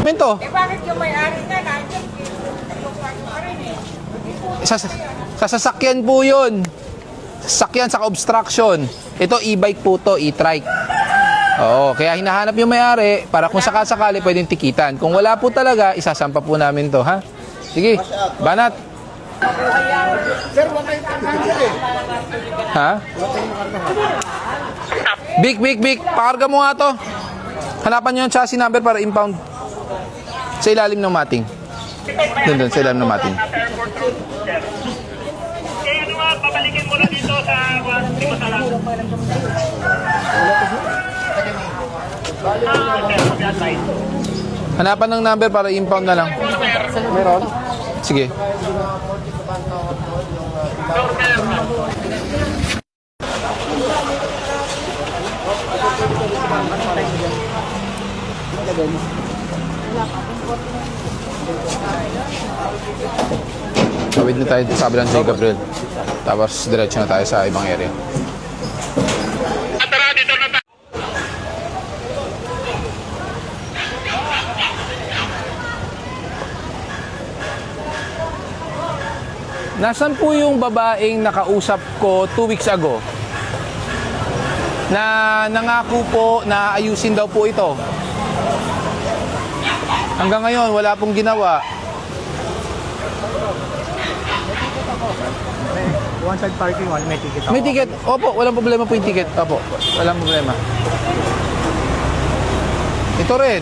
Minto. Eh bakit yung may-ari nga nandiyan? Kinukuha pa rin eh. Sa sasakyan po yun. Sasakyan sa obstruction. Ito e-bike po to, e-trike. Oo, kaya hinahanap yung may-ari para kung sakasakali pwedeng tikitan. Kung wala po talaga, isasampa po namin to, ha? Sige, banat. Ha? Big, pakarga mo nga to. Hanapan nyo yung chassis number para impound. Sa ilalim ng mating. Doon, sa ilalim ng mating. Kaya ano nga, pabalikin mo na dito sa Timotala. Hanapan ng number para impound na lang. Meron? Sige. Tawid na tayo sa kabilang J. Gabriel. Tapos diretso na tayo sa ibang area. Nasaan po yung babaeng nakausap ko 2 weeks ago? Na nangako po na ayusin daw po ito. Hanggang ngayon, wala pong ginawa. One side parking, one may ticket. May ticket. Opo, walang problema po yung ticket. Opo, walang problema. Ito rin.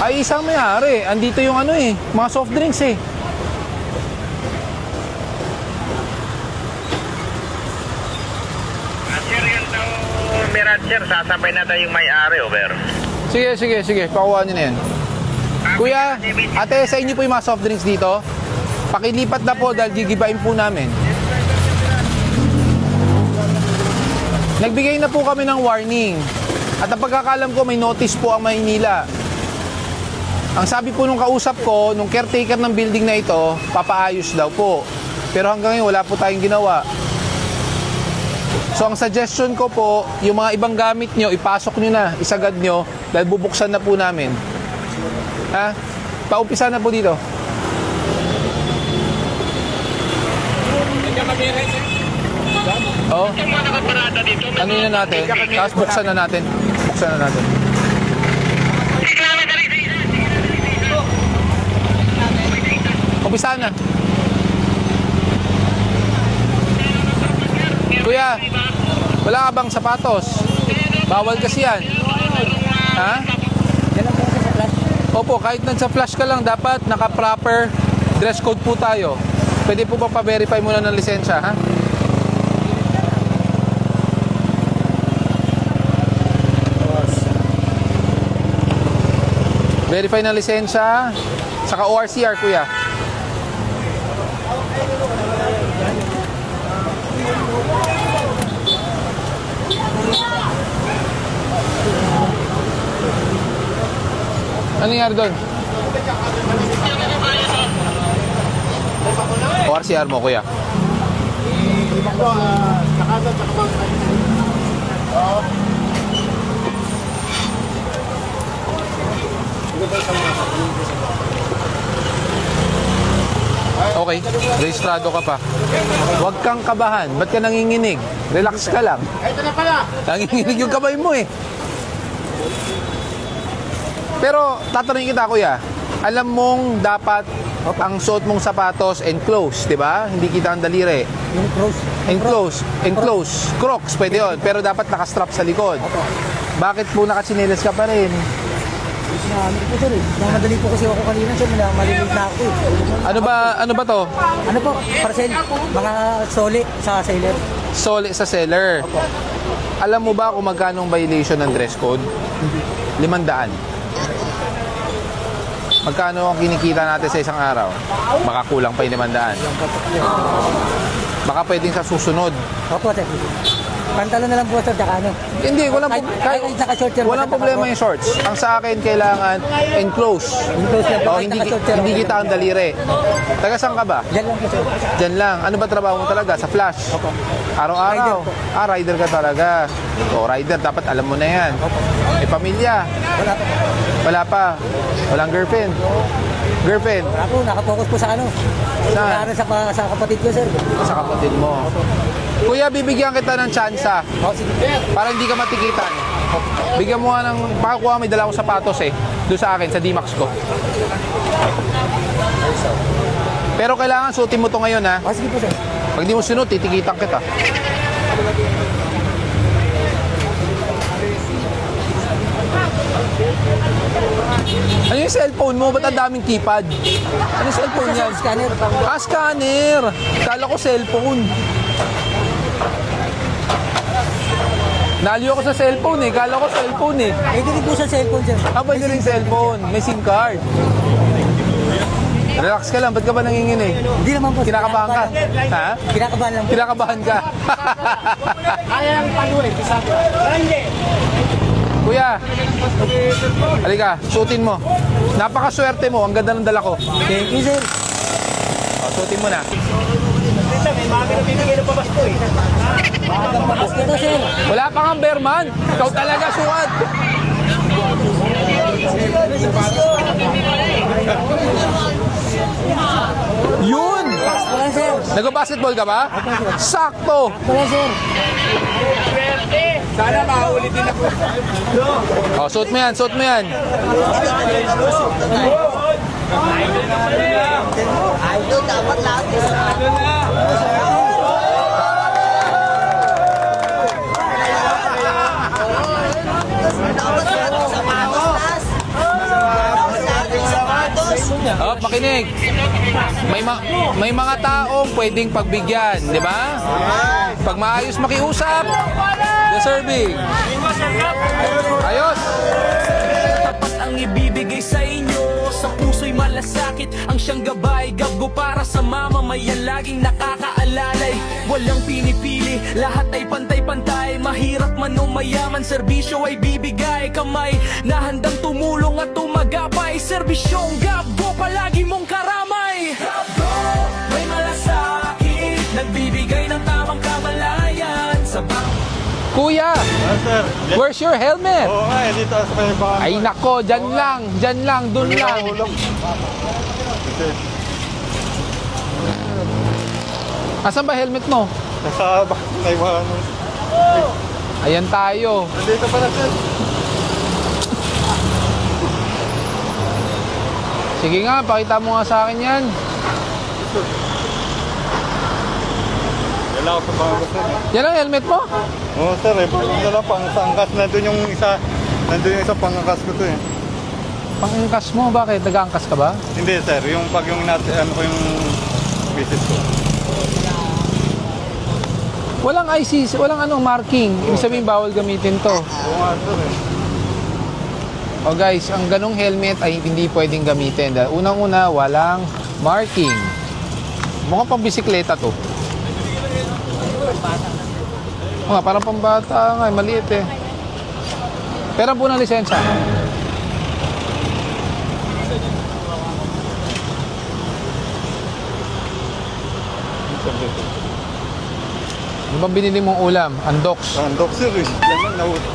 Ay, isang may-ari. Andito yung ano eh, mga soft drinks eh. Sir, sasabay na tayo yung may-ari, over. Sige. Pakuha nyo na yan. Kuya, ate, sa inyo po yung mga soft drinks dito. Pakilipat na po dahil gigibain po namin. Nagbigay na po kami ng warning. At ang pagkakalam ko, may notice po ang Maynila. Ang sabi po nung kausap ko, nung caretaker ng building na ito, papaayos daw po. Pero hanggang ngayon, wala po tayong ginawa. So ang suggestion ko po, yung mga ibang gamit nyo, ipasok nyo na, isagad nyo, dahil bubuksan na po namin. Ha? Paumpisa na po dito. Oh. Ano na natin? Tapos buksan na natin. Umpisa na. Kuya, wala ka bang sapatos? Bawal kasi yan. Ha? Opo, kahit nagsa-flash ka lang, dapat naka-proper dress code po tayo. Pwede po ba pa-verify muna ng lisensya, ha? Verify ng lisensya, saka ORCR, kuya. Ano nangyari doon? ORCR mo, kuya. Okay, rehistrado ka pa. Huwag kang kabahan. Ba't ka nanginginig? Relax ka lang. Ito na pala! Nanginginig yung kamay mo eh. Pero tatanungin kita, kuya, alam mong dapat ang suot mong sapatos enclosed, di ba? Hindi kita ang daliri. Enclosed. Crocs, pwede yun. Pero dapat nakastrap sa likod. Bakit po nakatsinelas ka pa rin? Madali po kasi ako kanina, sir. Maliliit na ako eh. Ano ba to? Ano po? Parcel? Mga soli sa seller. Sole sa seller. Alam mo ba kung magkano ang violation ng dress code? 500. Magkano ang kinikita natin sa isang araw? Baka kulang pa yung 500. Baka pwedeng sa susunod. Opo, sir. Pantalon na lang po, sir, tsaka ano. Hindi, Kahit naka-short, sir. walang problema yung shorts. Ang sa akin, kailangan enclose. Enclose lang po, O, kahit hindi, naka-short, sir. hindi kita ang daliri. Taga saan ka ba? Diyan lang po, sir. Diyan lang. Ano ba trabaho mo talaga? Sa Flash? Araw-araw? Rider po. Rider ka talaga. O, rider. Dapat alam mo na yan. May pamilya? Wala po. Wala pa. Walang girlfriend? Girlfriend? Wala po, nakapokus po sa ano. Saan? Sa kapatid ko, sir. Sa kapatid mo. Kuya, bibigyan kita ng tsansa Sige. para hindi ka matikitan. Bigyan mo nga ng, makakuha may dala akong sapatos doon sa akin, sa D-Max ko. Pero kailangan suotin mo to ngayon ha. Sige po, sir. Pag di mo sunod, titikitan kita. Ano yung cellphone mo? Ba't ang daming keypad? Ano yung cellphone yan? Scanner. Scanner! Kala ko cellphone. Naliw ako sa cellphone Kala ko cellphone Pwede rin po sa cellphone, sir. Pwede rin cellphone. May SIM card. Relax ka lang. Ba't ka ba nanginginig? Hindi naman po. Kinakabahan ka? Ha? Kinakabahan lang po. Kinakabahan ka? Kuya, halika, suotin mo. Napakaswerte mo. Ang ganda ng dala ko. Thank you, sir. Suotin mo na. Papasko to, sir. Wala pa kang Bearman. Ikaw talaga suot. Yun! Wala, sir. Nag-basketball ka ba? Sakto! Wala, sir. Sana mahuli din ako. Suot mo yan, suot mo yan. Idol, dapat lagi. Makinig. May mga taong pwedeng pagbigyan, di ba? Pag maayos makiusap, deserving. Ayos. Tapat ang ibibigay sa inyo, sa puso'y malasakit ang siyang gabay, gabgo para sa mamamayan, laging nakakaalalay. Walang pinipili, lahat ay pantay-pantay, mahirap man o mayaman, serbisyo ay bibigay. Kamay na handang tumulong at tumagapay, serbisyong gabgo palagi mong karamay. Gabgo, may malasakit, nagbibigay ng tamang kamalayan sa Kuya, Sir, where's your helmet? oo nga, dito sa may baka. Ay nako, dyan lang, dun lang. Asan ba helmet mo? Nasa may baka. Ayan tayo. Dito pala, sir. Sige nga, pakita mo nga sa akin yan. Wala ako sa baka, sir. Yan ang helmet mo? Oo, sir, ano lang, pang angkas. Nandun yung isa pangangkas ko to eh. Pangangkas mo, bakit? Nag-aangkas ka ba? Hindi, sir, yung pag yung ano ko yung business ko. Walang IC, walang marking. Ibig sabihin, bawal gamitin to. Oo nga, sir eh. O guys, ang ganong helmet ay hindi pwedeng gamitin. Dahil unang-una, walang marking. Mukhang pang bisikleta to. Parang pambata nga, maliit eh. Pera po ng lisensya. Ano bang binili mong ulam? Andoks. Andok, sir eh. Yan lang, nahuli.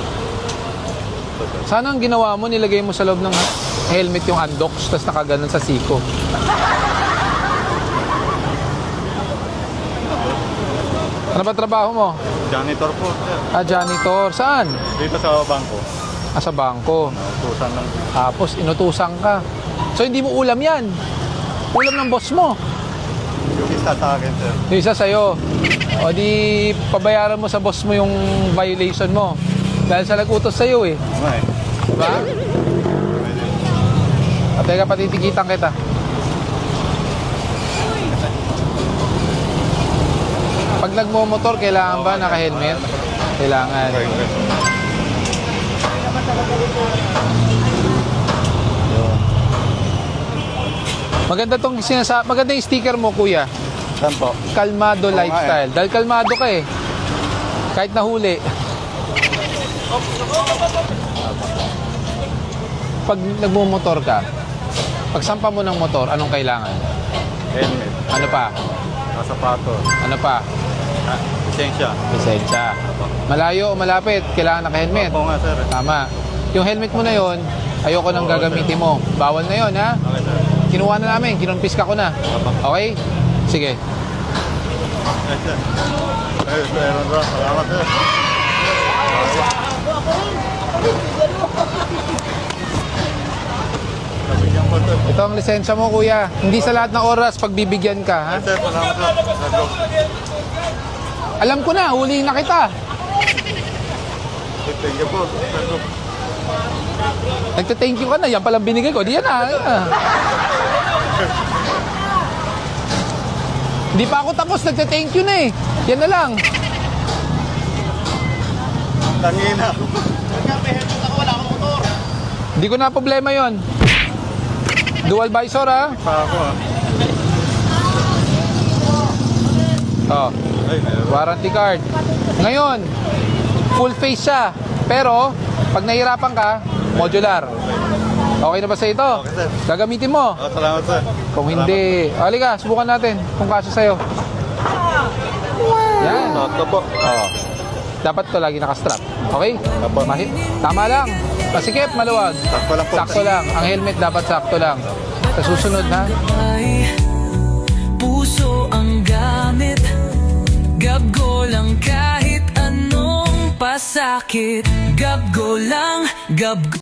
Sana ang ginawa mo, nilagay mo sa loob ng helmet yung andoks, tapos nakaganon sa siko. Ano ba trabaho mo? Janitor po, sir. Janitor. Saan? Dito sa bangko. Sa bangko. Tusan lang. Tapos inutusan ka. So hindi mo ulam yan. Ulam ng boss mo. Yung isa sa akin, sir. Yung isa sa'yo. O di pabayaran mo sa boss mo yung violation mo. Dahil sa nag-utos sa'yo eh. Okay. Diba? Teka, patitikitan kita. Pag nagmo-motor, kailangan ba naka-helmet? Kailangan. Okay, okay. Maganda tong maganda yung sticker mo, kuya. Saan po? Kalmado Oo nga lifestyle. Dahil kalmado ka eh. Kahit nahuli. Pag nagmumotor ka, pag sampa mo ng motor, anong kailangan? Helmet. Ano pa? Sapatos. Ano pa? Lisensya. Lisensya. Malayo o malapit, kailangan naka-helmet. Opo nga, sir. Tama. Yung helmet mo na yon, ayoko nang gagamitin mo. Bawal na yon, ha? Okay, sir. Kinuha na namin, kinumpiska ko na. Okay? Sige. Yes, sir. Meron bro. Salamat, sir. Nabigyan po, sir. Ito ang lisensya mo, kuya. Hindi sa lahat ng oras pagbibigyan ka, ha? Yes, sir. Salamat, sir. Alam ko na, huliin na kita. Thank you po. Nagte-thank you ka na, yan palang binigay ko. Di yan na. Hindi pa ako tapos, nagte-thank you na eh. Yan na lang. Tangina. Hindi ko na problema yon. Dual visor, ha? Pa ako, ah. Oh, Ay, meron. warranty card. Ngayon, full face siya. Pero, pag nahihirapan ka, modular. Okay na ba sa ito? Okay, sir. Gagamitin mo. Oh, salamat, sir. Kung hindi, halika, subukan natin kung kasya sa'yo. Yan. Sakto po. Oh. Dapat to lagi nakastrap. Okay? Apo. Tama lang. Masikip, maluwag. Sakto lang po. Sakto lang. Ang helmet dapat sakto lang. Sa susunod, ha? Ay, puso ang gamit. Gabgo lang kahit anong pasakit. Gabgo lang, gabgo.